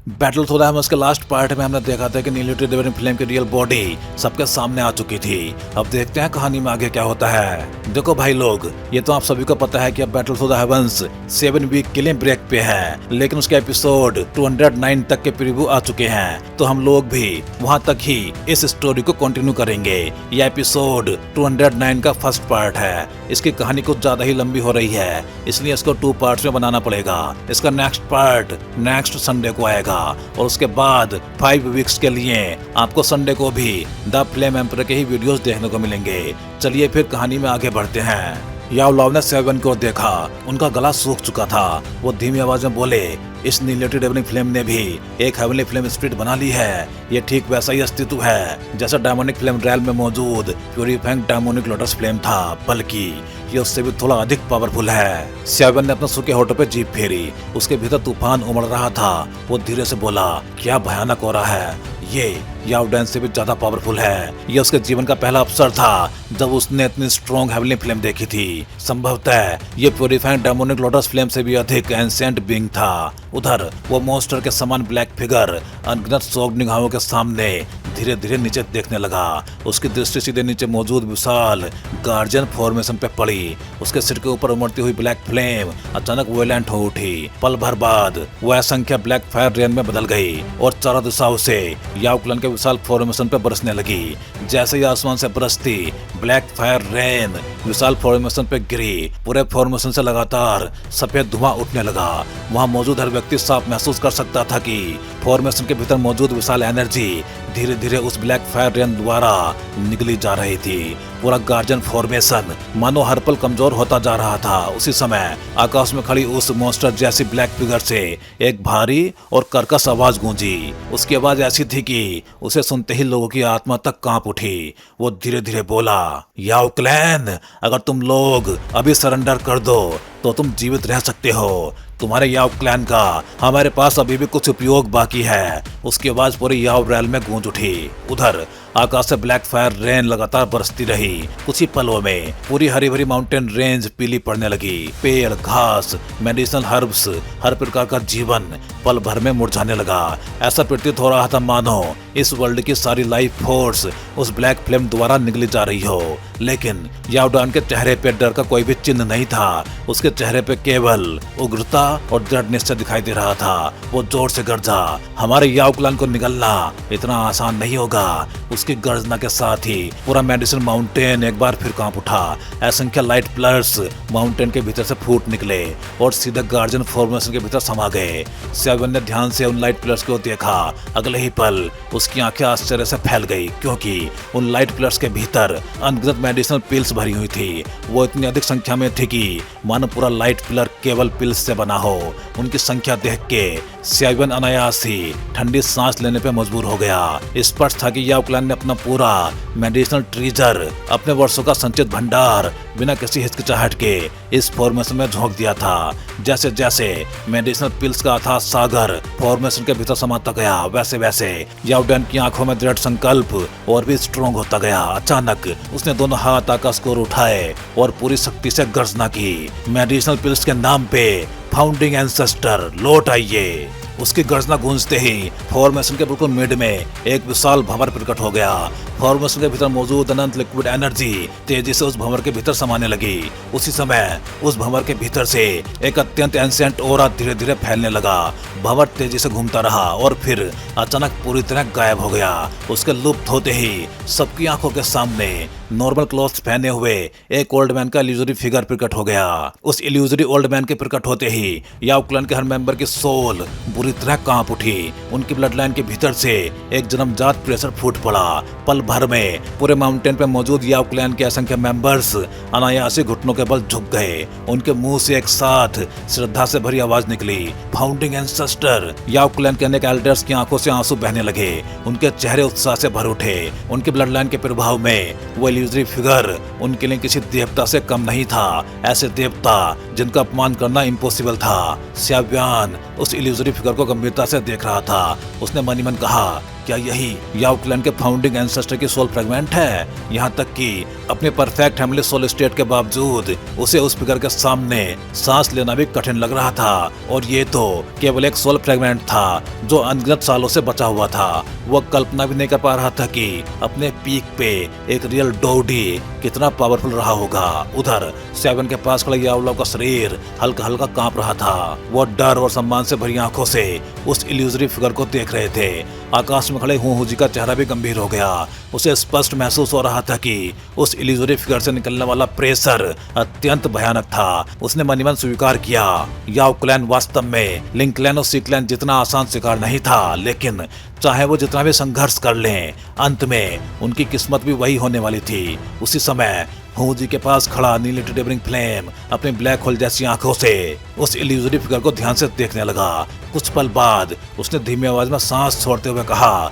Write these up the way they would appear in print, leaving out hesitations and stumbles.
Battle through the heavens के last part में हमने देखा था कि नीलिटी डिवाइन फ्लेम की रियल बॉडी सबके सामने आ चुकी थी। अब देखते हैं कहानी में आगे क्या होता है। देखो भाई लोग, ये तो आप सभी को पता है कि अब battle through the heavens 7 week के लिए ब्रेक पे है, लेकिन उसके एपिसोड 209 तक के प्रीव्यू आ चुके हैं, तो हम लोग भी वहां तक ही इस स्टोरी को कंटिन्यू करेंगे। यह एपिसोड 209 का फर्स्ट पार्ट है। इसकी कहानी कुछ ज्यादा ही लंबी हो रही है, इसलिए इसको 2 पार्ट्स में बनाना पड़ेगा। इसका नेक्स्ट पार्ट नेक्स्ट संडे को आएगा और उसके बाद 5 वीक्स के लिए आपको संडे को भी द फ्लेम एम्पर के ही वीडियोस देखने को मिलेंगे। चलिए फिर कहानी में आगे बढ़ते हैं। याओ लाव ने 7 को देखा, उनका गला सूख चुका था। वो धीमी आवाज में बोले, इस नीलिटी डिवाइन फ्लेम ने भी एक हेवनली फ्लेम स्पिरिट बना ली है। ये ठीक वैसा ही अस्तित्व है जैसा डायमोनिक फ्लेम रैल्म में मौजूद प्यूरीफाइंग डायमोनिक लोटस फ्लेम था, बल्कि ये उससे भी थोड़ा अधिक पावरफुल है। 7 ने अपने सूखे होठों पे जीभ फेरी, उसके भीतर तूफान उमड़ रहा था। वो धीरे से बोला, क्या भयानक हो रहा है, ये याओ डैन से भी ज्यादा पावरफुल है। ये उसके जीवन का पहला अवसर था जब उसने इतनी स्ट्रॉन्ग हेवनली फ्लेम देखी थी। संभवतः ये प्यूरीफाइंग डायमोनिक लोटस फ्लेम से भी अधिक एंशिएंट बीइंग था। उधर वो मॉन्स्टर के समान ब्लैक फिगर अनगिनत शोक निगाहों के सामने धीरे धीरे नीचे देखने लगा। उसकी दृष्टि सीधे नीचे मौजूद विशाल गार्जियन फॉर्मेशन पे पड़ी। उसके सिर के ऊपर उमड़ती हुई ब्लैक फ्लेम अचानक वायलेंट हो उठी। पल भर बाद वह संख्या ब्लैक फायर रेन में बदल गई और चारों दिशाओं से याओ क्लैन के विशाल फॉर्मेशन पे बरसने लगी। जैसे ही आसमान से बरसती ब्लैक फायर रेन विशाल फॉर्मेशन पे गिरी, पूरे फॉर्मेशन से लगातार सफेद धुआं उठने लगा। वहां मौजूद हर व्यक्ति साफ महसूस कर सकता था कि फॉर्मेशन के भीतर मौजूद विशाल एनर्जी धीरे धीरे उस ब्लैक फायर रेन द्वारा निकली जा रही थी। पूरा गार्जियन फॉर्मेशन मानो हर पल कमजोर होता जा रहा था। उसी समय आकाश में खड़ी उस मॉन्स्टर जैसी ब्लैक फिगर से एक भारी और कर्कश आवाज गूंजी। उसकी आवाज ऐसी थी कि उसे सुनते ही लोगों की आत्मा तक कांप उठी। वो धीरे धीरे बोला, याओ क्लैन, अगर तुम लोग अभी सरेंडर कर दो तो तुम जीवित रह सकते हो। तुम्हारे याओ क्लैन का हमारे पास अभी भी कुछ उपयोग बाकी है। उसकी आवाज पूरी याओ रैल में गूंज उठी। उधर आकाश से ब्लैक फायर रेन लगातार बरसती रही। कुछ ही पलों में पूरी हरी भरी माउंटेन रेंज पीली पड़ने लगी। पेड़, घास, मेडिसिनल हर्ब्स, हर प्रकार का जीवन पल भर में मुरझाने लगा। ऐसा प्रतीत हो रहा था मानो इस वर्ल्ड की सारी लाइफ फोर्स उस ब्लैक फ्लेम द्वारा निगली जा रही हो। लेकिन याओ डैन के चेहरे पे डर का कोई भी चिन्ह नहीं था। उसके चेहरे पे केवल उग्रता और दृढ़ निश्चय दिखाई दे रहा था। वो जोर से गर्जा, हमारे याओ क्लैन को निगलना इतना आसान नहीं होगा। उसकी गर्जना के साथ ही पूरा मेडिसिन माउंटेन एक बार फिर कांप उठा। असंख्य लाइट प्लर्स माउंटेन के भीतर से फूट निकले और सीधे गार्जियन फॉर्मेशन के भीतर समा गए। 7 ने ध्यान से उन लाइट प्लर्स को देखा। अगले ही पल उसकी आंखें आश्चर्य से फैल गई, क्योंकि उन लाइट प्लर्स के भीतर अनगिनत मेडिसिनल पिल्स भरी हुई थी। वो इतनी अधिक संख्या में थी कि मानो पूरा लाइट पिलर केवल पिल्स से बना हो। उनकी संख्या देख के 7 अनायास ही ठंडी सांस लेने पे मजबूर हो गया। स्पष्ट था कि याओ क्लैन ने अपना पूरा मेडिसिनल ट्रीजर, अपने वर्षों का संचित भंडार बिना किसी हिचकिचाहट के इस फॉर्मेशन में झोंक दिया था। जैसे जैसे मेडिसिनल पिल्स का अथाह सागर फॉर्मेशन के भीतर समाता गया, वैसे वैसे याओ डैन की आंखों में दृढ़ संकल्प और भी स्ट्रॉन्ग होता गया। अचानक उसने दोनों हाथ आकाश को उठाए और पूरी शक्ति से गर्जना की, मेडिसिनल पिल्स के नाम पे फाउंडिंग एंसेस्टर लौट आइए। उसकी गर्जना गूंजते ही फॉर्मेशन के बिल्कुल मिड में एक विशाल भंवर प्रकट हो गया। फॉर्मेशन के भीतर मौजूद अनंत लिक्विड एनर्जी तेजी से उस भंवर के भीतर समाने लगी। उसी समय उस भंवर के भीतर से एक अत्यंत एंशिएंट ऑरा धीरे धीरे फैलने लगा। भंवर तेजी से घूमता रहा और फिर अचानक पूरी तरह गायब हो गया। उसके लुप्त होते ही सबकी आंखों के सामने नॉर्मल क्लॉथ्स पहने हुए एक ओल्ड मैन का इल्यूजरी फिगर प्रकट हो गया। उस इल्यूजरी ओल्ड मैन के प्रकट होते ही याओ क्लैन के हर मेंबर की सोल बुरी तरह कांप उठी। उनकी ब्लड लाइन के भीतर से एक जन्मजात प्रेशर फूट पड़ा। पल भर में पूरे माउंटेन पे मौजूद याओ क्लैन के असंख्य मेंबर्स अनायास ही घुटनों के बल झुक गए। उनके मुंह से एक साथ श्रद्धा से भरी आवाज निकली, फाउंडिंग एंसेस्टर। याओ क्लैन के अनेक एल्डर्स की आंखों से आंसू बहने लगे। उनके चेहरे उत्साह से भर उठे। उनकी ब्लड लाइन के प्रभाव में वो इल्यूजरी फिगर उनके लिए किसी देवता से कम नहीं था। ऐसे देवता जिनका अपमान करना इम्पॉसिबल था। श्याव्यान उस इल्यूजरी फिगर फिगर को गंभीरता से देख रहा था। उसने मन ही मन कहा, क्या यही याओ क्लैन के फाउंडिंग एंसेस्टर की सोल फ्रेगमेंट है? यहाँ तक कि अपने परफेक्ट हेमली सोल स्टेट के बावजूद उसे उस फिगर के सामने सांस लेना भी कठिन लग रहा था। और ये तो केवल एक सोल फ्रेगमेंट था जो अनगिनत सालों से बचा हुआ था। वो कल्पना भी नहीं कर पा रहा था कि अपने पीक पे एक रियल डोडी कितना पावरफुल रहा होगा। उधर सेवन के पास खड़े याओ का शरीर हल्का हल्का कांप रहा था। वो डर और सम्मान से भरी आंखों से उस इल्यूजरी फिगर को देख रहे थे। आकाश में खड़े हू जी का चेहरा भी गंभीर हो गया। उसे स्पष्ट महसूस हो रहा था कि उस इल्यूजरी फिगर से निकलने वाला प्रेशर अत्यंत भयानक था। उसने मन ही मन स्वीकार किया, याओ क्लैन वास्तव में लिंग क्लैन और सी क्लैन जितना आसान शिकार नहीं था, लेकिन चाहे वो जितना भी संघर्ष कर लें, अंत में उनकी किस्मत भी वही होने वाली थी। उसी समय हू जी के पास खड़ा नीलेटी डेवरिंग फ्लेम अपने ब्लैक होल जैसी आंखों से उस इल्यूजरी फिगर को ध्यान से देखने लगा। कुछ पल बाद उसने धीमी आवाज में सांस छोड़ते हुए कहा,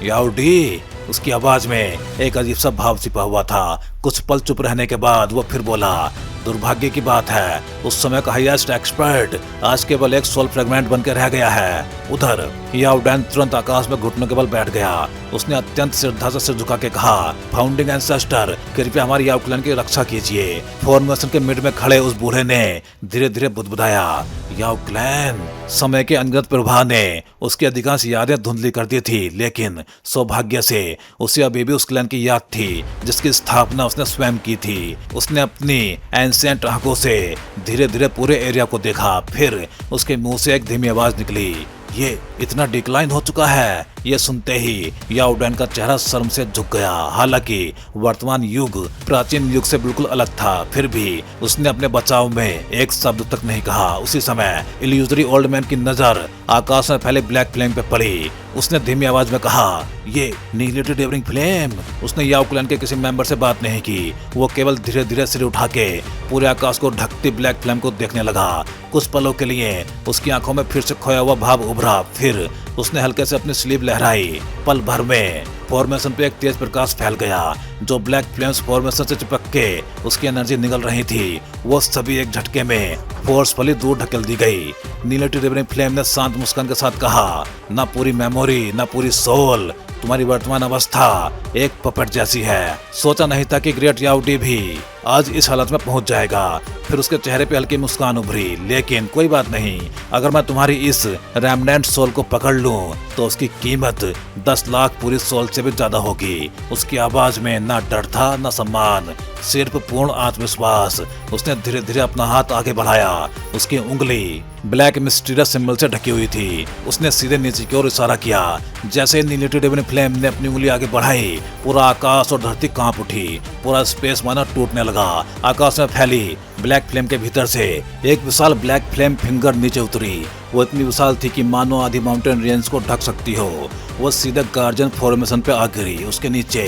याओ डी। उसकी आवाज में एक अजीब सा भाव छिपा हुआ था। कुछ पल चुप रहने के बाद वो फिर बोला, दुर्भाग्य की बात है, उस समय का हाईएस्ट एक्सपर्ट आज केवल एक सोल फ्रेगमेंट बनकर रह गया है। उधर याओ डैन तुरंत आकाश में घुटनों के बल बैठ गया। उसने अत्यंत श्रद्धा से सिर झुका के कहा, फाउंडिंग एंसेस्टर, कृपया हमारी याओ क्लैन की रक्षा कीजिए। फॉर्मेशन के मिड में खड़े उस बूढ़े ने धीरे धीरे बुदबुदाया, याओ क्लैन। समय के अनगिनत प्रवाह ने उसकी अधिकांश यादें धुंधली कर दी थी, लेकिन सौभाग्य से उसे अभी भी उस क्लैन की याद थी जिसकी स्थापना उसने स्वयं की थी। उसने अपनी एंसेंट आंखों से धीरे धीरे पूरे एरिया को देखा। फिर उसके मुंह से एक धीमी आवाज निकली, ये इतना डिक्लाइन हो चुका है। ये सुनते ही याओ डैन का चेहरा शर्म से झुक गया। हालांकि वर्तमान युग प्राचीन युग से बिल्कुल अलग था, फिर भी उसने अपने बचाव में एक शब्द तक नहीं कहा। उसी समय इल्यूजरी ओल्ड मैन की नजर आकाश में फैले ब्लैक फ्लेम पे पड़ी। उसने धीमी आवाज में कहा, ये नीलेटी डेवरिंग फ्लेम। उसने याओ क्लैन के किसी मेंबर से बात नहीं की। वो केवल धीरे धीरे सिर उठा के पूरे आकाश को ढकती ब्लैक फ्लेम को देखने लगा। कुछ पलों के लिए उसकी आंखों में फिर से खोया हुआ भाव उभरा। फिर उसने हल्के से अपनी स्लीव लहराई। पल भर में फॉर्मेशन पे एक तेज प्रकाश फैल गया। जो ब्लैक फ्लेम्स फॉर्मेशन से चिपक के उसकी एनर्जी निकल रही थी, वो सभी एक झटके में फोर्सफुली दूर ढकेल दी गई। नीलेटी डेवरिंग फ्लेम ने शांत मुस्कान के साथ कहा, ना पूरी मेमोरी ना पूरी सोल, तुम्हारी वर्तमान अवस्था एक पपेट जैसी है। सोचा नहीं था कि ग्रेट याओ डी भी आज इस हालत में पहुंच जाएगा। फिर उसके चेहरे पे हल्की मुस्कान उभरी, लेकिन कोई बात नहीं, अगर मैं तुम्हारी इस रेमनेंट सोल को पकड़ लूं तो उसकी कीमत 10 लाख पूरी सोल से भी ज्यादा होगी। उसकी आवाज में ना डर था ना सम्मान, सिर्फ पूर्ण आत्मविश्वास। उसने धीरे धीरे अपना हाथ आगे बढ़ाया। उसकी उंगली ब्लैक मिस्टीरियस सिंबल से ढकी हुई थी। उसने सीधे नीचे की ओर इशारा किया। जैसे ही नीलेटी डेवरिंग फ्लेम ने अपनी उंगली आगे बढ़ाई, पूरा आकाश और धरती कांप उठी। पूरा स्पेस माना टूटने लगा। आकाश में फैली ब्लैक फ्लेम के भीतर से एक विशाल ब्लैक फ्लेम फिंगर नीचे उतरी। वो इतनी विशाल थी कि मानो आधी माउंटेन रेंज को ढक सकती हो। वो सीधे गार्जियन फॉर्मेशन पे आ गिरी। उसके नीचे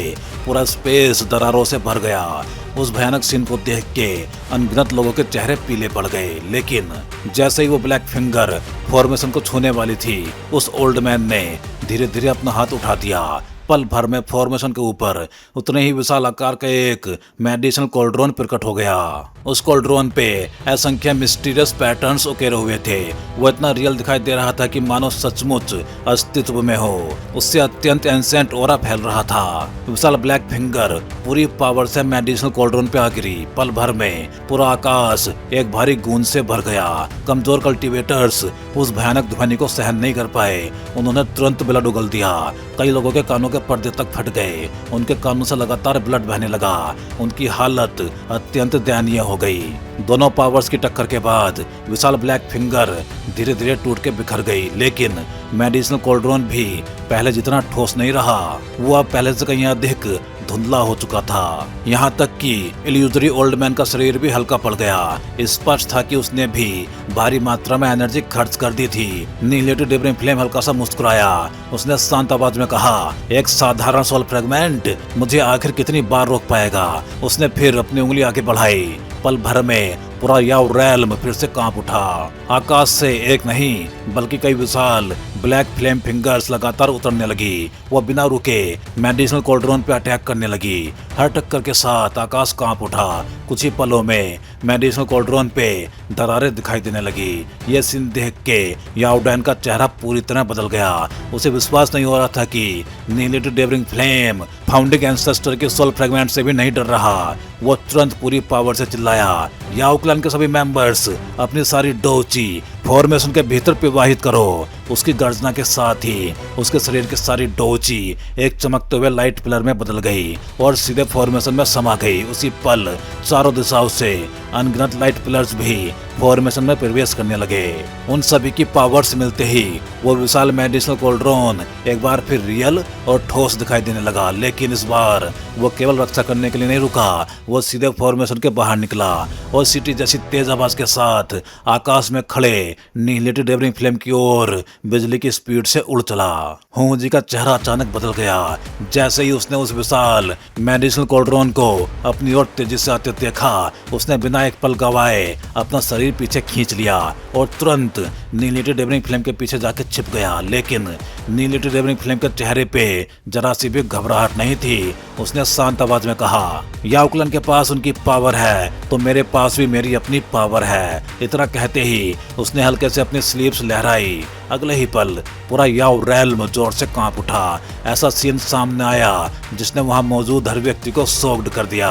पूरा स्पेस दरारों से भर गया। उस भयानक सीन को देख के अनगिनत लोगों के चेहरे पीले पड़ गए, लेकिन जैसे ही वो ब्लैक फिंगर फॉर्मेशन को छूने वाली थी, उस ओल्ड मैन ने धीरे धीरे अपना हाथ उठा दिया। पल भर में फॉर्मेशन के ऊपर उतने ही विशाल आकार का एक मेडिसिनल कोल्ड्रोन प्रकट हो गया। उस कोल्ड्रोन पे असंख्य मिस्टीरियस पैटर्न्स उकेरे हुए थे। वो इतना रियल दिखाई दे रहा था कि मानो सचमुच अस्तित्व में हो। उससे अत्यंत एंसेंट ऑरा फैल रहा था। विशाल ब्लैक फिंगर पूरी पावर से मेडिसिनल कोल्ड्रोन पे आ गिरी। पल भर में पूरा आकाश एक भारी गूंज से भर गया। कमजोर कल्टीवेटर्स उस भयानक ध्वनि को सहन नहीं कर पाए। उन्होंने तुरंत ब्लड उगल दिया। कई लोगों के कानों के पर्दे तक फट गए। उनके कानों से लगातार ब्लड बहने लगा। उनकी हालत अत्यंत दयनीय हो गई। दोनों पावर्स की टक्कर के बाद विशाल ब्लैक फिंगर धीरे धीरे टूट के बिखर गई, लेकिन मेडिसिनल कोल्ड्रोन भी पहले जितना ठोस नहीं रहा। वो अब पहले से कहीं अधिक धुंधला हो चुका था। यहाँ तक कि इल्यूजरी ओल्ड मैन का शरीर भी हल्का पड़ गया। स्पष्ट था कि उसने भी भारी मात्रा में एनर्जी खर्च कर दी थी। नीलेटी डेवरिंग फ्लेम हल्का सा मुस्कुराया। उसने शांत आवाज में कहा, एक साधारण सोल फ्रेगमेंट मुझे आखिर कितनी बार रोक पाएगा। उसने फिर अपनी उंगली आगे बढ़ाई। पल भर में पूरा याओ रैल्म फिर से कांप उठा। आकाश से एक नहीं बल्कि कई विशाल ब्लैक फ्लेम फिंगर्स लगातार उतरने लगी। वो बिना रुके मेडिसिनल कोल्ड्रोन पे अटैक करने लगी। हर टक्कर के साथ आकाश कांप उठा। कुछ ही पलों में मेडिसिनल कोल्ड्रोन पे दरारें दिखाई देने लगी। ये सीन देख के याओ डैन का चेहरा पूरी तरह बदल गया। उसे विश्वास नहीं हो रहा था कि नीलेटी डेवरिंग फ्लेम फाउंडिंग एंसेस्टर के सोल फ्रेगमेंट से भी नहीं डर रहा। वो तुरंत पूरी पावर से चिल्लाया, याओ क्लैन के सभी मेंबर्स अपनी सारी डोची फॉर्मेशन के भीतर प्रवाहित करो। उसकी गर्जना के साथ ही उसके शरीर की सारी डोची एक चमकते हुए लाइट पिलर में बदल गई और सीधे फॉर्मेशन में समा गई। उसी पल चारों दिशाओं से अनगिनत लाइट पिलर्स भी फॉर्मेशन में प्रवेश करने लगे। उन सभी की पावर्स मिलते ही वो विशाल मेडिसिनल कोल्ड्रोन एक बार फिर रियल और ठोस दिखाई देने लगा। लेकिन इस बार वो केवल रक्षा करने के लिए नहीं रुका, वो सीधे फॉर्मेशन के बाहर निकला और सिटी जैसी तेज आवाज के साथ आकाश में खड़े नीलेटी डेवरिंग फ्लेम की ओर बिजली की स्पीड से उड़ चला। हूँ जी का चेहरा अचानक बदल गया जैसे ही उसने उस विशाल मेडिसिनल कोल्ड्रोन को अपनी ओर तेजी से आते देखा। उसने बिना एक पल गवाए अपना शरीर पीछे खींच लिया और तुरंत नीलेटी डेवरिंग फ्लेम के पीछे जाके छिप गया। लेकिन नीलेटी डेवरिंग फ्लेम के चेहरे पे जरा सी भी घबराहट नहीं थी। उसने शांत आवाज में कहा, याओ क्लैन के पास उनकी पावर है तो मेरे पास भी मेरी अपनी पावर है। इतना कहते ही उसने हल्के से अपनी स्लीव्स लहराई। अगले ही पल पूरा याओ रेल्म जोर से कांप उठा। ऐसा सीन सामने आया जिसने वहां मौजूद हर व्यक्ति को शॉक्ड कर दिया।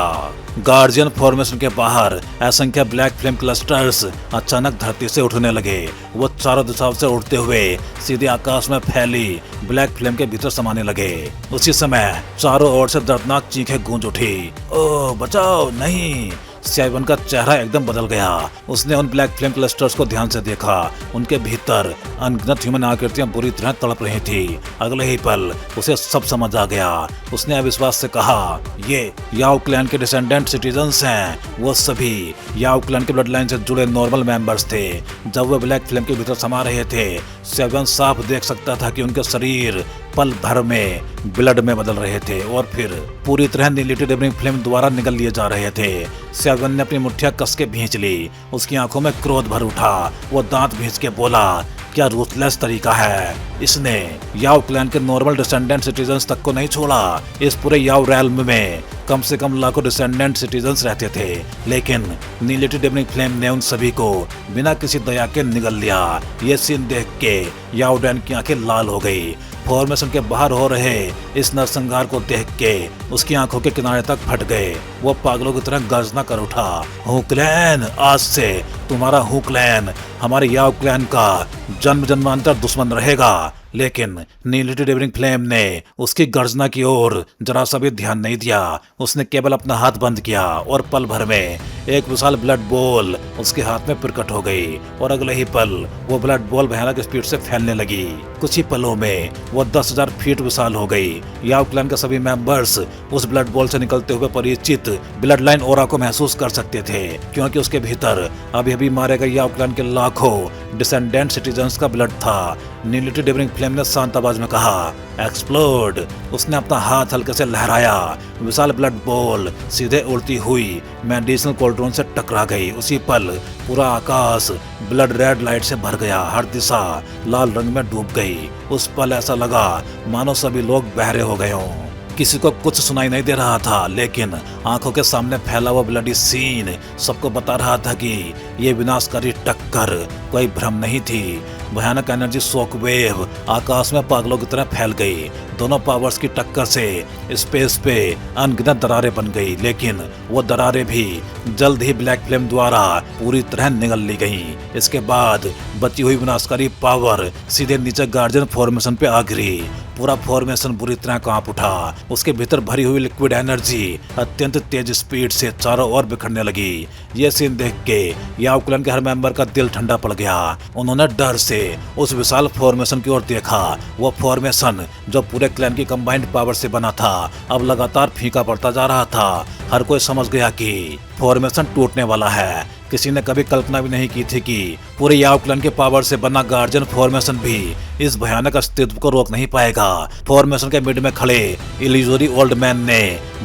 गार्जियन फॉर्मेशन के बाहर असंख्य ब्लैक फ्लेम क्लस्टर्स अचानक धरती से उठने लगे। वो चारों दिशाओं से उड़ते हुए सीधे आकाश में फैली ब्लैक फ्लेम के भीतर समाने लगे। उसी समय चारों ओर से दर्दनाक चीखें गूंज उठी। ओ बचाओ, नहीं। साइवन का चेहरा एकदम बदल गया। उसने उन ब्लैक फ्लेम क्लस्टर्स को ध्यान से देखा। उनके भीतर अनगिनत ह्यूमन आकृतियां बुरी तरह तड़प रही थी। अगले ही पल उसे सब समझ आ गया। उसने अविश्वास से कहा, ये याओ क्लैन के डिसेंडेंट सिटीजन्स हैं। वो सभी याओ क्लैन के ब्लड लाइन से जुड़े नॉर्मल मेंबर्स थे। जब वो ब्लैक फ्लेम के भीतर समा रहे थे, साइवन साफ देख सकता था कि उनके शरीर पल भर में ब्लड में बदल रहे थे और फिर पूरी तरह नीलेटी डेवरिंग फ्लेम द्वारा निगल लिए जा रहे थे। साइवन ने अपनी मुट्ठियां कस के भींच ली। उसकी आंखों में क्रोध भर उठा। वो दांत भींच के बोला, क्या रूथलेस तरीका है। इसने याओ क्लैन के नॉर्मल डिसेंडेंट सिटीजन्स तक को नहीं छोड़ा। इस पूरे याओ रेल्म में कम से कम लाखों डिसेंडेंट सिटीजन्स रहते थे, लेकिन नीलेटी डेवरिंग फ्लेम ने उन सभी को बिना किसी दया के निगल लिया। ये सीन देख के याओ डैन की आंखें लाल हो गई। फॉर्मेशन के बाहर हो रहे इस नरसंहार को देख के उसकी आंखों के किनारे तक फट गए। वो पागलों की तरह गर्जना कर उठा, हू क्लैन, आज से तुम्हारा हू क्लैन हमारे याओ क्लैन का जन्म जन्मांतर दुश्मन रहेगा। लेकिन नीलेटी डेवरिंग फ्लेम ने उसकी गर्जना की ओर जरा सा भी ध्यान नहीं दिया। उसने केवल अपना हाथ बंद किया और पल भर में एक विशाल ब्लड बॉल उसके हाथ में प्रकट हो गई और अगले ही पल वो ब्लड बॉल भयानक स्पीड से फैलने लगी। कुछ ही पलों में वो 10,000 फीट विशाल हो गई। याओ क्लैन के सभी मेंबर्स उस ब्लड बॉल से निकलते हुए परिचित ब्लड लाइन ओरा को महसूस कर सकते थे, क्योंकि उसके भीतर अभी अभी मारे गए याओ क्लैन के लाखों डिसेंडेंट सिटीजन्स का ब्लड था। नीलेटी डेवरिंग फ्लेम ने शांत आवाज में कहा, एक्सप्लोड। उसने अपना हाथ हल्के से लहराया। विशाल ब्लड बॉल सीधे उड़ती हुई मेडिसिनल कोल्ड्रोन से टकरा गई। उसी पल पूरा आकाश ब्लड रेड लाइट से भर गया। हर दिशा लाल रंग में डूब गई। उस पल ऐसा लगा मानो सभी लोग बहरे हो गए हों। किसी को कुछ सुनाई नहीं दे रहा था, लेकिन आंखों के सामने फैला हुआ ब्लडी सीन सबको बता रहा था कि ये विनाशकारी टक्कर कोई भ्रम नहीं थी। भयानक एनर्जी शॉक वेव आकाश में पागलों की तरह फैल गई। दोनों पावर्स की टक्कर से स्पेस पे अनगिनत दरारें बन गई, लेकिन वो दरारें भी जल्द ही ब्लैक फ्लेम द्वारा पूरी तरह निगल ली गईं। इसके बाद बची हुई विनाशकारी पावर सीधे नीचे गार्जियन फॉर्मेशन पे आ गिरी। पूरा फॉर्मेशन बुरी तरह कांप उठा। उसके भीतर भरी हुई लिक्विड एनर्जी अत्यंत तेज स्पीड से चारों ओर बिखरने लगी। ये सीन देख के याओ क्लैन के हर मेंबर का दिल ठंडा पड़ गया। उन्होंने डर से उस विशाल फॉर्मेशन की ओर देखा। वो फॉर्मेशन जो पूरे क्लैन की कंबाइंड पावर से बना था, अब लगातार फीका पड़ता जा रहा था। हर कोई समझ गया कि फॉर्मेशन टूटने वाला है। किसी ने कभी कल्पना भी नहीं की थी कि पूरे याओ क्लैन के पावर से बना गार्जियन फॉर्मेशन भी इस भयानक अस्तित्व को रोक नहीं पाएगा। फॉर्मेशन के मिड में खड़े इल्यूजरी ओल्ड मैन ने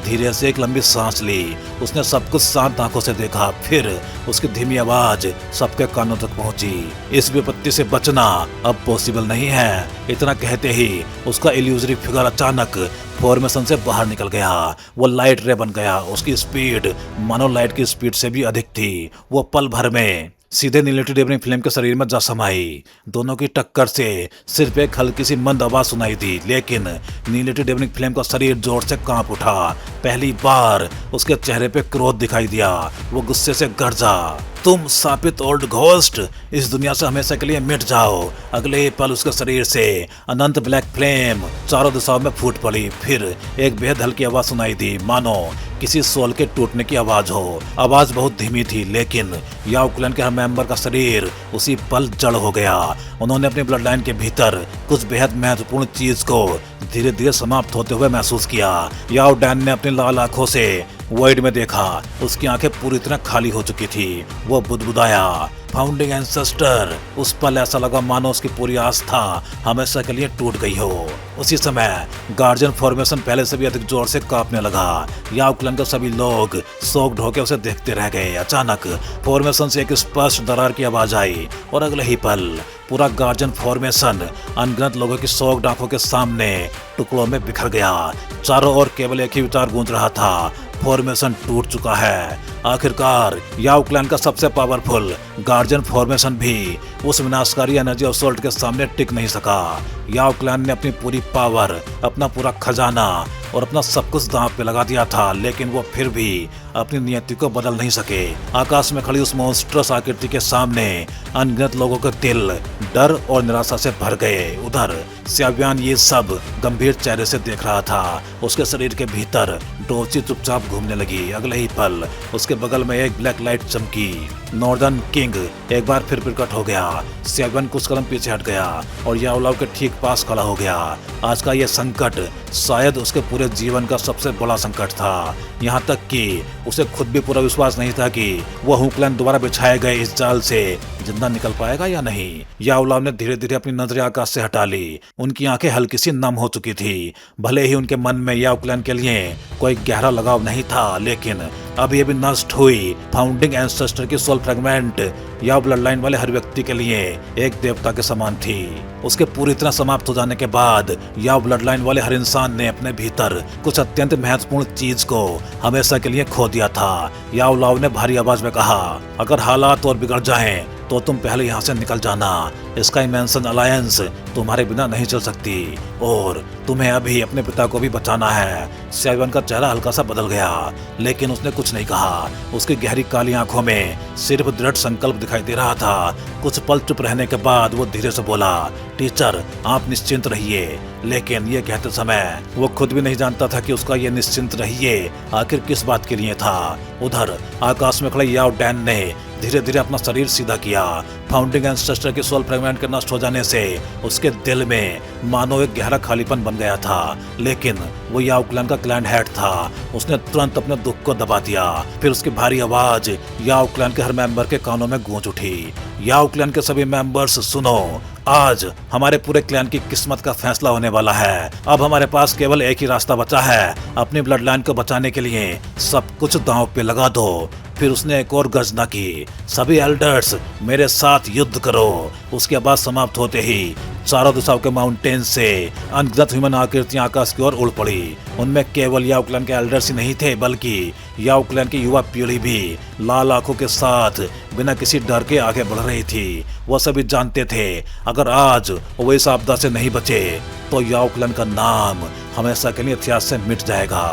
धीरे से एक लंबी सांस ली। उसने सब कुछ शांत आंखों से देखा, फिर उसकी धीमी आवाज सबके कानों तक पहुंची, इस विपत्ति से बचना अब पॉसिबल नहीं है। इतना कहते ही उसका इल्यूजरी फिगर अचानक फॉर्मेशन से बाहर निकल गया। वो लाइट रे बन गया। उसकी स्पीड मानो लाइट की स्पीड से भी अधिक थी। वो पल भर में सीधे नीलेटी डेवनिंग फ्लेम के शरीर में जा समाई। दोनों की टक्कर से सिर्फ एक हल्की सी मंद आवाज सुनाई दी, लेकिन नीलेटी डेवनिंग फ्लेम का शरीर जोर से कांप उठा। पहली बार उसके चेहरे पे क्रोध दिखाई दिया। वो गुस्से से गरजा, तुम शापित ओल्ड घोस्ट, इस दुनिया से हमेशा के लिए मिट जाओ। अगले ही पल उसके शरीर से अनंत ब्लैक फ्लेम चारों दिशाओं में फूट पड़ी। फिर एक बेहद हल्की आवाज सुनाई दी, मानो किसी सोल के टूटने की आवाज हो। आवाज बहुत धीमी थी, लेकिन याओ क्लैन के हर मेंबर का शरीर उसी पल जड़ हो गया। उन्होंने अपनी ब्लड लाइन के भीतर कुछ बेहद महत्वपूर्ण चीज को धीरे धीरे समाप्त होते हुए महसूस किया। याओ डैन ने अपनी लाल आंखों से वॉइड में देखा। उसकी आंखें पूरी तरह खाली हो चुकी थी। वो बुदबुदाया, फाउंडिंग एंसेस्टर। उस पल ऐसा लगा मानो उसकी पूरी आस्था हमेशा के लिए टूट गई हो। उसी समय गार्जियन फॉर्मेशन पहले से भी अधिक जोर से कांपने लगा। याओ क्लैन के सभी लोग शॉक्ड होकर उसे देखते रह गए। अचानक फॉर्मेशन से एक स्पष्ट दरार की आवाज आई और अगले ही पल पूरा गार्जियन फॉर्मेशन अनगिनत लोगों की शॉक्ड आंखों के सामने टुकड़ों में बिखर गया। चारों ओर केवल एक ही विचार गूंज रहा था, फॉर्मेशन टूट चुका है। आखिरकार याओ क्लैन का सबसे पावरफुल गार्जियन फॉर्मेशन भी उस विनाशकारी एनर्जी असॉल्ट के सामने टिक नहीं सका। याओ क्लैन ने अपनी पूरी पावर, अपना पूरा खजाना और अपना सब कुछ दांव पे लगा दिया था, लेकिन वो फिर भी अपनी नियति को बदल नहीं सके। आकाश में खड़ी उस मॉन्स्ट्रस आकृति के सामने अनगिनत लोगों के दिल डर और निराशा से भर गए। उधर श्याव्यान ये सब गंभीर चेहरे से देख रहा था। उसके शरीर के भीतर डोची चुपचाप घूमने लगी। अगले ही पल उसके बगल में एक ब्लैक लाइट चमकी। नॉर्दर्न किंग एक बार फिर प्रकट हो गया। श्याव्यान कुछ कदम पीछे हट गया और याओलाओ के ठीक पास खड़ा हो गया। आज का यह संकट शायद उसके पूरे जीवन का सबसे बड़ा संकट था। यहाँ तक कि उसे खुद भी पूरा विश्वास नहीं था कि वह हू क्लैन द्वारा बिछाए गए इस जाल से जिंदा निकल पाएगा या नहीं। याओलाओ ने धीरे धीरे अपनी नजरें आकाश से हटा ली। उनकी आंखें हल्की सी नम हो चुकी थी। भले ही उनके मन में याओ क्लैन के लिए कोई गहरा लगाव नहीं था, लेकिन अभी अभी नष्ट हुई फाउंडिंग एंसेस्टर की सोल फ्रेगमेंट याओ ब्लड लाइन वाले हर व्यक्ति के लिए एक देवता के समान थी। उसके पूरी तरह समाप्त हो जाने के बाद याओ ब्लड लाइन वाले हर इंसान ने अपने भीतर कुछ अत्यंत महत्वपूर्ण चीज को हमेशा के लिए खो दिया था। याओ लाओ ने भारी आवाज में कहा, अगर हालात और बिगड़ जाएं तो तुम पहले यहाँ से निकल जाना। स्काई मैंसन अलायंस तुम्हारे बिना नहीं चल सकती और तुम्हें अभी अपने पिता को भी बचाना है। श्याव्यान का चेहरा हल्का सा बदल गया, लेकिन उसने कुछ नहीं कहा। उसकी गहरी काली आंखों में सिर्फ दृढ़ संकल्प दिखाई दे रहा था। कुछ पल चुप रहने के बाद वो धीरे से बोला, टीचर आप निश्चिंत रहिए। लेकिन ये कहते समय वो खुद भी नहीं जानता था कि उसका ये निश्चिंत रहिए आखिर किस बात के लिए था। उधर आकाश में खड़े याओ डैन ने धीरे धीरे अपना शरीर सीधा किया। फाउंडिंग एंसेस्टर के सोल फ्रेगमेंट के नष्ट हो जाने से उसके दिल में मानो एक गहरा खालीपन बन गया था, लेकिन वो याओ क्लैन का क्लैन हेड था। उसने तुरंत अपने दुख को दबा दिया। फिर उसकी भारी आवाज याओ क्लैन के हर मेंबर के कानों में गूंज उठी। याओ क्लैन के सभी मेंबर्स सुनो, आज हमारे पूरे क्लैन की किस्मत का फैसला होने वाला है। अब हमारे पास केवल एक ही रास्ता बचा है, अपनी ब्लड लाइन को बचाने के लिए सब कुछ दांव पे लगा दो। फिर उसने एक और गर्जना की, सभी एल्डर्स मेरे साथ युद्ध करो। उसकी आवाज समाप्त होते ही चारों दिशाओं के माउंटेन से अनगिनत ह्यूमन आकृतियां आकाश की ओर उड़ पड़ी। उनमें केवल याओ क्लैन के एल्डर्स ही नहीं थे, बल्कि याओ क्लैन की युवा पीढ़ी भी लाल आंखों के साथ बिना किसी डर के आगे बढ़ रही थी। वह सभी जानते थे अगर आज वो इस आपदा से नहीं बचे तो याओ क्लैन का नाम हमेशा के लिए इतिहास से मिट जाएगा।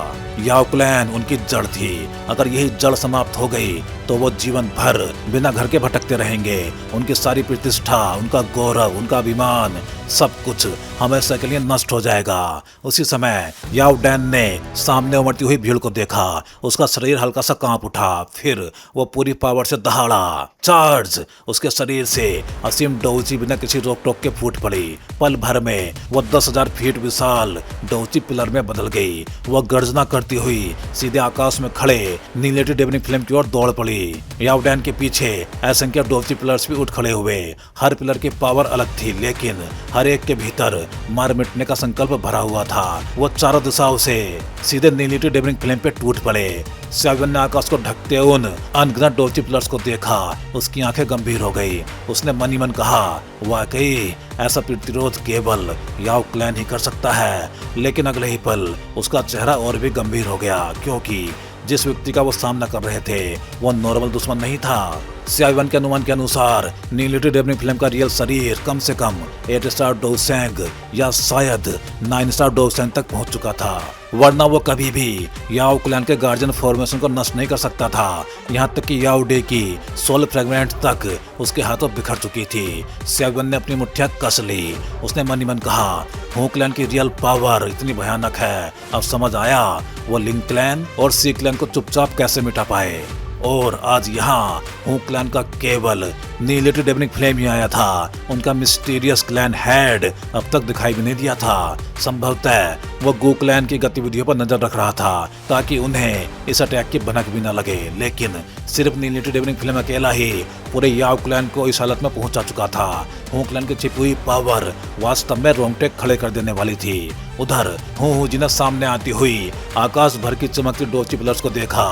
याओ क्लैन उनकी जड़ थी। अगर यही जड़ समाप्त हो गई तो वो जीवन भर बिना घर के भटकते रहेंगे। उनकी सारी प्रतिष्ठा, उनका गौरव, उनका अभिमान, सब कुछ हमेशा के लिए नष्ट हो जाएगा। उसी समय याओ डैन ने सामने उमड़ती हुई भीड़ को देखा। उसका शरीर हल्का सा कांप उठा। फिर वो पूरी पावर से दहाड़ा, चार्ज। उसके शरीर से असीम डोची बिना किसी रोक टोक के फूट पड़ी। पल भर में वो 10,000 फीट विशाल डोची पिलर में बदल गई। वह गर्जना करती हुई सीधे आकाश में खड़े नीलेटी डेवनिंग फ्लेम की ओर दौड़ पड़ी। याओ डैन के पीछे असंख्य डोची पिलर्स भी उठ खड़े हुए। हर पिलर की पावर अलग थी, लेकिन हर एक के भीतर मार मिटने का संकल्प भरा हुआ था। वो चारों दिशाओं से सीधे नीलेटी डेवनिंग फ्लेम पे टूट पड़े। स्याविन ने आकाश को ढकते उन अनगिनत डोची प्लस को देखा। उसकी आंखें गंभीर हो गई। उसने मन ही मन कहा, वाकई ऐसा प्रतिरोध केवल याओ क्लैन ही कर सकता है। लेकिन अगले ही पल उसका चेहरा और भी गंभीर हो गया, क्योंकि जिस व्यक्ति का वो सामना कर रहे थे वो नॉर्मल दुश्मन नहीं था। स्याविन के अनुमान के अनुसार नीलिटी डेवनिंग फ्लेम का रियल शरीर कम से कम 8 स्टार डोसेंग या शायद 9 स्टार डोसेंग तक पहुंच चुका था, वरना वो कभी भी याओ क्लैन के गार्जियन फॉर्मेशन को नष्ट नहीं कर सकता था। यहाँ तक कि याओ डे की सोल फ्रेगमेंट तक उसके हाथों बिखर चुकी थी। स्याविन ने अपनी मुट्ठियां कस ली। उसने मन ही मन कहा, हू क्लैन की रियल पावर इतनी भयानक है। अब समझ आया वो लिंग क्लैन और सी क्लैन को चुपचाप कैसे मिटा पाए। और आज यहाँ हू क्लैन का केवल नीलिटी डेवनिंग फ्लेम ही आया था। उनका मिस्टीरियस क्लैन हेड अब तक दिखाई भी नहीं दिया था। संभवतः वो गू क्लैन की गतिविधियों पर नजर रख रहा था ताकि उन्हें इस अटैक की भनक भी न लगे। लेकिन सिर्फ नीलिटी डेवनिंग फ्लेम अकेला ही पूरे याओ क्लैन को इस हालत में पहुंचा चुका था। हू क्लैन की छिपी हुई पावर वास्तव में रोंगटे खड़े कर देने वाली थी। उधर हू जी ने सामने आती हुई आकाश भर की चमकती डोची प्लस को देखा।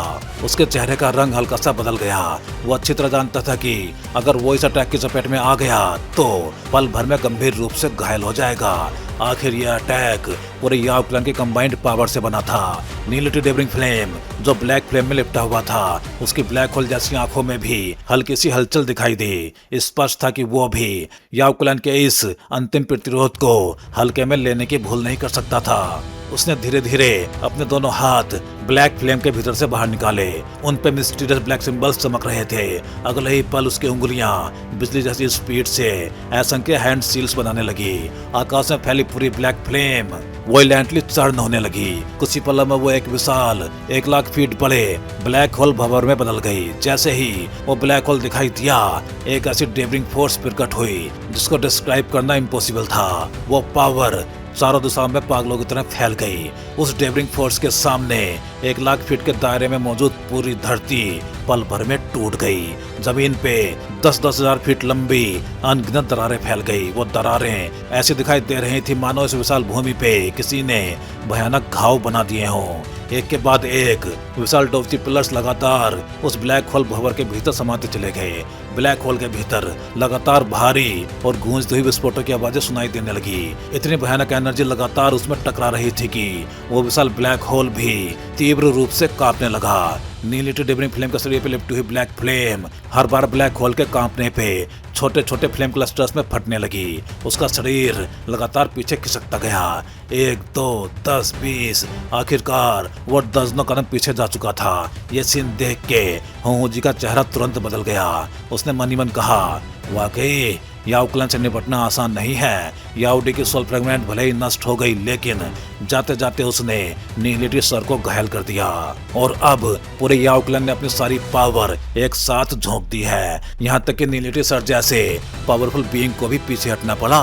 उसके चेहरे का रंग हल्का सा बदल गया। वो अच्छी तरह जानता था कि अगर वो इस अटैक की चपेट में आ गया तो पल भर में गंभीर रूप से घायल हो जाएगा। आखिर यह अटैक पूरे याओ क्लैन की कंबाइंड पावर से बना था। नीलिटी डेवनिंग फ्लेम जो ब्लैक फ्लेम में लिपटा हुआ था, उसकी ब्लैक होल जैसी आंखों में भी हल्की सी हलचल दिखाई दी। स्पष्ट था कि वो भी याओ क्लैन के इस अंतिम प्रतिरोध को हल्के में लेने की भूल नहीं कर सकता था। उसने धीरे धीरे अपने दोनों हाथ ब्लैक फ्लेम के भीतर से बाहर निकाले। उन पे मिस्टीरियस ब्लैक सिंबल्स चमक रहे थे। अगले ही पल उसकी उंगलियां बिजली जैसी स्पीड से असंख्य हैंड सील्स बनाने लगी। आकाश में फैली पूरी ब्लैक फ्लेम वायलेंटली चर्न होने लगी। कुछ ही पलों में वो एक विशाल 1 लाख फीट बड़े ब्लैक होल भंवर में बदल गई। जैसे ही वो ब्लैक होल दिखाई दिया, एक ऐसी डेवरिंग फोर्स प्रकट हुई जिसको डिस्क्राइब करना इम्पॉसिबल था। वो पावर चारों दिशाओं में पागलों की तरह फैल गई। उस डेवरिंग फोर्स के सामने 1 लाख फीट के दायरे में मौजूद पूरी धरती पल भर में टूट गई। जमीन पे 10-10 हजार फीट लंबी अनगिनत दरारें फैल गई। वो दरारें ऐसी दिखाई दे रही थी मानो इस विशाल भूमि पे किसी ने भयानक घाव बना दिए हों। एक के बाद एक विशाल डोची पिलर्स लगातार उस ब्लैक होल भंवर के भीतर समाते चले गए। ब्लैक होल के भीतर लगातार भारी और गूंजती हुई विस्फोटों की आवाजें सुनाई देने लगी। इतनी भयानक एनर्जी लगातार उसमें टकरा रही थी कि वो विशाल ब्लैक होल भी तीव्र रूप से कांपने लगा। नीलिटी डेवनिंग फ्लेम के शरीर पे लिपटी हुई ब्लैक फ्लेम हर बार ब्लैक होल के कांपने पे छोटे छोटे फ्लेम क्लस्टर्स में फटने लगी। उसका शरीर लगातार पीछे खिसकता गया। 1, 2, 10, 20 आखिरकार वो दर्जनों कदम पीछे जा चुका था। ये सीन देख के हू जी का चेहरा तुरंत बदल गया। उसने मन ही मन कहा, वाकई याओ क्लैन से निपटना आसान नहीं है। याओ डी की सोल फ्रेगमेंट भले ही नष्ट हो गई, लेकिन जाते जाते उसने नीलिटी सर को घायल कर दिया। और अब पूरे याओ क्लैन ने अपनी सारी पावर एक साथ झोंक दी है। यहाँ तक कि नीलिटी सर जैसे पावरफुल बीइंग को भी पीछे हटना पड़ा।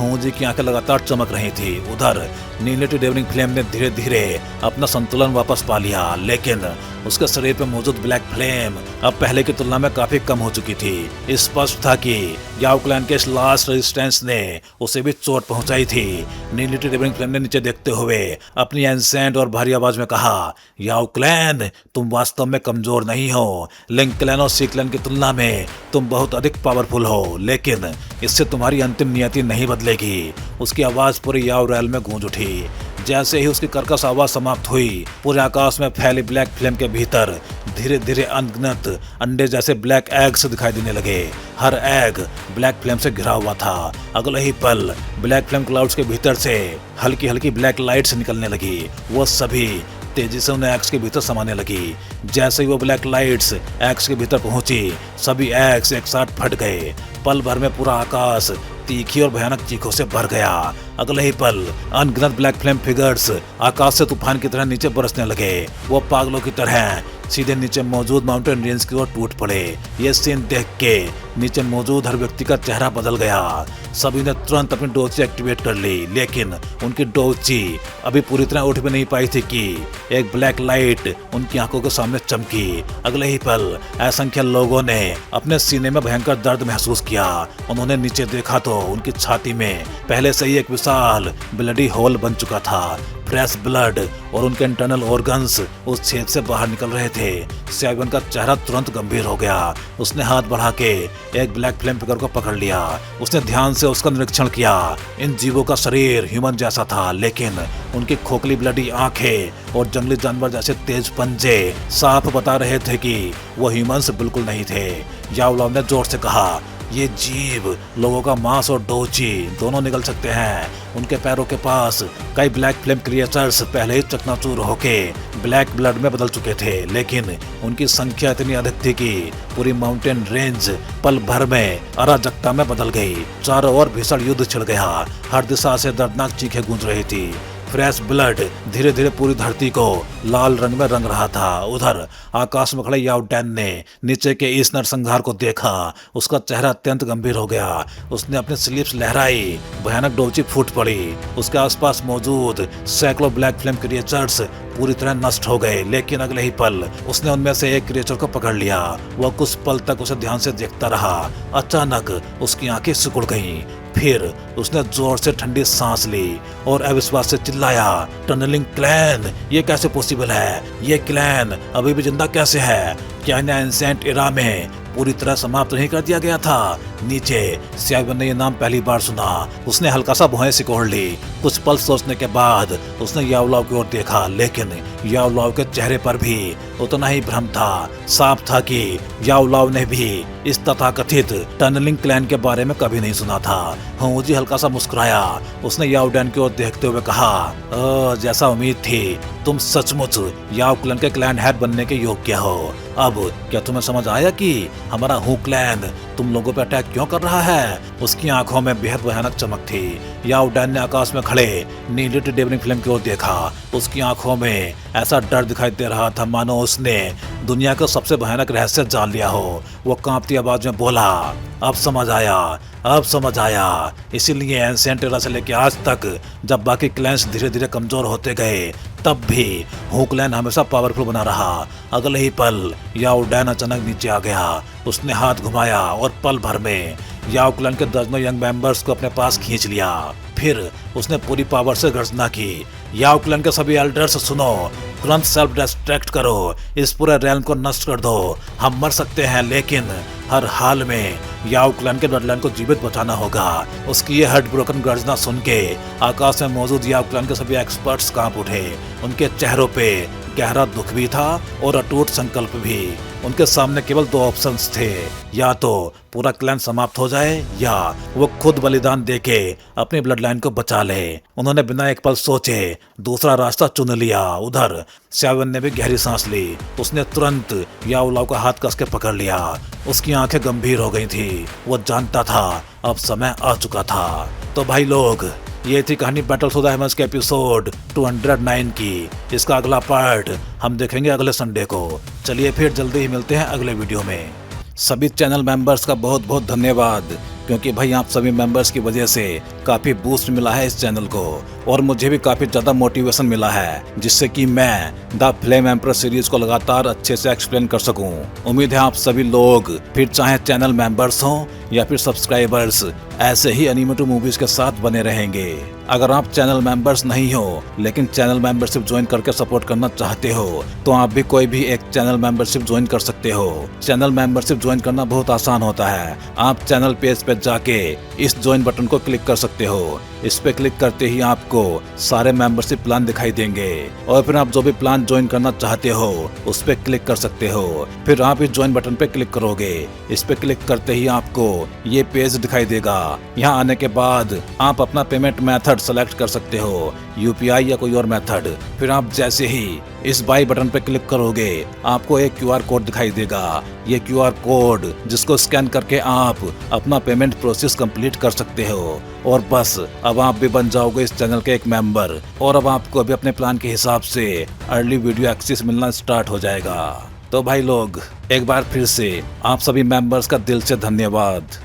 हू जी की आंखें लगातार चमक रही थी। उधर नीलिटी डेवनिंग फ्लेम ने धीरे धीरे अपना संतुलन वापस पा लिया, लेकिन उसके शरीर पे मौजूद ब्लैक फ्लेम अब पहले की तुलना में काफी कम हो चुकी थी। स्पष्ट था कि याओ क्लैन के इस लास्ट रेजिस्टेंस ने उसे भी चोट पहुंचाई थी। नीलिटी डेवनिंग फ्लेम ने नीचे देखते हुए अपनी एंसेंट और भारी आवाज में कहा, याओ क्लैन तुम वास्तव में कमजोर नहीं हो। लिंग क्लैन और सी क्लैन की तुलना में तुम बहुत अधिक पावरफुल हो, लेकिन इससे तुम्हारी अंतिम नियति नहीं बदलेगी। उसकी आवाज पूरे याओ रैल में गूंज उठी। जैसे ही उसकी कर्कश आवाज समाप्त हुई, पूरे आकाश में फैली ब्लैक फ्लेम के भीतर धीरे धीरे अनगिनत अंडे जैसे ब्लैक एग्स दिखाई देने लगे। हर एग ब्लैक फ्लेम से घिरा हुआ था। अगले ही पल ब्लैक फ्लेम क्लाउड्स के भीतर से हल्की हल्की ब्लैक लाइट्स निकलने लगी। वो सभी तेजी से उन एग्स के भीतर समाने लगी। जैसे ही वो ब्लैक लाइट्स एग्स के भीतर पहुंची, सभी एग्स एक साथ फट गए। पल भर में पूरा आकाश तीखी और भयानक चीखों से भर गया। अगले ही पल अनगिनत ब्लैक फ्लेम फिगर्स आकाश से तूफान की तरह नीचे बरसने लगे। वो पागलों की तरह सीधे नीचे मौजूद माउंटेन रेंज की ओर टूट पड़े। ये सीन देख के नीचे मौजूद हर व्यक्ति का चेहरा बदल गया। सभी ने तुरंत अपनी डोची एक्टिवेट कर ली, लेकिन उनकी डोची अभी पूरी तरह उठ भी नहीं पाई थी कि एक ब्लैक लाइट उनकी आंखों के सामने चमकी। अगले ही पल असंख्य लोगों ने अपने सीने में भयंकर दर्द महसूस किया। उन्होंने नीचे देखा तो उनकी छाती में पहले से ही एक विशाल विशाल ब्लडी होल बन चुका था। फ्रेश ब्लड और उनके इंटरनल ऑर्गन्स उस छेद से बाहर निकल रहे थे। सेवन का चेहरा तुरंत गंभीर हो गया। उसने हाथ बढ़ा के एक ब्लैक फ्लेम फिगर को पकड़ लिया। उसने ध्यान से उसका निरीक्षण किया। इन जीवों का शरीर ह्यूमन जैसा था, लेकिन उनकी खोखली ब्लडी आंखें और जंगली जानवर जैसे तेज पंजे साफ बता रहे थे कि वो ह्यूमंस बिल्कुल नहीं थे। याओ लाओ ने जोर से कहा, ये जीव लोगों का मांस और डोची दोनों निकल सकते हैं। उनके पैरों के पास कई ब्लैक फ्लेम क्रिएचर्स पहले ही चकनाचूर होके ब्लैक ब्लड में बदल चुके थे, लेकिन उनकी संख्या इतनी अधिक थी कि पूरी माउंटेन रेंज पल भर में अराजकता में बदल गई। चारों ओर भीषण युद्ध छिड़ गया। हर दिशा से दर्दनाक चीखें गूंज रही थी। फ्रेश ब्लड धीरे धीरे पूरी धरती को लाल रंग में रंग रहा था। उधर आकाश में खड़े याओ डैन ने नीचे के इस नरसंहार को देखा। उसका चेहरा अत्यंत गंभीर हो गया। उसने अपनी स्लीव्स लहराई। भयानक डोची फूट पड़ी। उसके आसपास मौजूद सैकड़ों ब्लैक फ्लेम क्रिएचर्स पूरी तरह नष्ट हो गए, लेकिन अगले ही पल उसने उनमें से एक क्रिएचर को पकड़ लिया। वह कुछ पल तक उसे ध्यान से देखता रहा। अचानक उसकी आंखें सिकुड़ गईं। फिर उसने जोर से ठंडी सांस ली और अविश्वास से चिल्लाया, टनलिंग क्लैन, ये कैसे पॉसिबल है? ये क्लैन अभी भी जिंदा कैसे है? क्या इन्हें एंसेंट एरा में पूरी तरह समाप्त नहीं कर दिया गया था? नीचे सियावन ने यह नाम पहली बार सुना। उसने हल्का सा भौहें सिकोड़ ली। कुछ पल सोचने के बाद उसने याओ लाओ की ओर देखा, लेकिन याओ लाओ के चेहरे पर भी उतना ही भ्रम था। साफ था कि याओ लाओ ने भी इस तथाकथित टनलिंग क्लैन के बारे में कभी नहीं सुना था। होंजी हल्का सा मुस्कुराया। उसने याओ डैन की ओर देखते हुए कहा, जैसा उम्मीद थी, तुम सचमुच याओ क्लैन के क्लैन हेड बनने के योग्य हो। अब क्या तुम्हें समझ आया कि हमारा हु क्लैन तुम लोगों पर अटैक क्यों कर रहा है? उसकी आंखों में बेहद भयानक चमक थी। याओ डैन ने आकाश में खड़े नीली डेवनिंग फ्लेम की ओर देखा। उसकी आंखों में ऐसा डर दिखाई दे रहा था मानो उसने दुनिया का सबसे भयानक रहस्य जान लिया हो। वो कांपती आवाज में बोला, अब समझ आया, अब समझ आया। इसीलिए एंसेंट एरा से लेकर आज तक जब बाकी क्लैंस धीरे धीरे कमजोर होते गए, तब भी हु क्लैन हमेशा पावरफुल बना रहा। अगले ही पल याओ डैन अचानक नीचे आ गया। उसने हाथ घुमाया और पल भर में याओ क्लैन के दर्जनों यंग मेंबर्स को अपने पास खींच लिया। फिर उसने पूरी पावर से गर्जना की, याओ क्लैन के सभी एल्डर्स सुनो, तुरंत सेल्फ डिस्ट्रैक्ट करो, इस पूरे रैल्म को नष्ट कर दो। हम मर सकते हैं, लेकिन हर हाल में याओ क्लैन के ब्लडलाइन को जीवित बचाना होगा। उसकी ये हार्ट ब्रोकन गर्जना सुन के आकाश में मौजूद याओ क्लैन के सभी एक्सपर्ट्स कांप उठे। उनके चेहरों पे गहरा दुख भी था और अटूट संकल्प भी। उनके सामने केवल दो ऑप्शंस थे, या तो पूरा क्लैन समाप्त हो जाए या वो खुद बलिदान देके अपनी ब्लड लाइन को बचा ले। उन्होंने बिना एक पल सोचे दूसरा रास्ता चुन लिया। उधर सेवन ने भी गहरी सांस ली। उसने तुरंत याओ लाओ का हाथ कस के पकड़ लिया। उसकी आंखें गंभीर हो गई थी। वो जानता था अब समय आ चुका था। तो भाई लोग, ये थी कहानी बैटल्स ऑफ द हेवंस के एपिसोड 209 की। इसका अगला पार्ट हम देखेंगे अगले संडे को। चलिए फिर जल्दी ही मिलते हैं अगले वीडियो में। सभी चैनल मेंबर्स का बहुत बहुत धन्यवाद, क्योंकि भाई आप सभी मेंबर्स की वजह से काफ़ी बूस्ट मिला है इस चैनल को, और मुझे भी काफ़ी ज़्यादा मोटिवेशन मिला है, जिससे कि मैं द फ्लेम एम्परर सीरीज को लगातार अच्छे से एक्सप्लेन कर सकूं। उम्मीद है आप सभी लोग, फिर चाहे चैनल मेंबर्स हों या फिर सब्सक्राइबर्स, ऐसे ही एनिमेटेड मूवीज के साथ बने रहेंगे। अगर आप चैनल मेंबर्स नहीं हो लेकिन चैनल मेंबरशिप ज्वाइन करके सपोर्ट करना चाहते हो, तो आप भी कोई भी एक चैनल मेंबरशिप ज्वाइन कर सकते हो। चैनल मेंबरशिप ज्वाइन करना बहुत आसान होता है। आप चैनल पेज पे जाके इस ज्वाइन बटन को क्लिक कर सकते हो। इस पे क्लिक करते ही आपको सारे मेंबरशिप प्लान दिखाई देंगे, और फिर आप जो भी प्लान ज्वाइन करना चाहते हो उस पे क्लिक कर सकते हो। फिर आप इस ज्वाइन बटन पे क्लिक करोगे। इस पे क्लिक करते ही आपको ये पेज दिखाई देगा। यहाँ आने के बाद आप अपना पेमेंट मेथड सेलेक्ट कर सकते हो, यूपीआई या कोई और मेथड। फिर आप जैसे ही इस बाई बटन पे क्लिक करोगे, आपको एक क्यूआर कोड दिखाई देगा। ये क्यूआर कोड जिसको स्कैन करके आप अपना पेमेंट प्रोसेस कंप्लीट कर सकते हो, और बस अब आप भी बन जाओगे इस चैनल के एक मेंबर, और अब आपको अभी अपने प्लान के हिसाब से अर्ली वीडियो एक्सेस मिलना स्टार्ट हो जाएगा। तो भाई लोग, एक बार फिर से आप सभी मेंबर्स का दिल से धन्यवाद।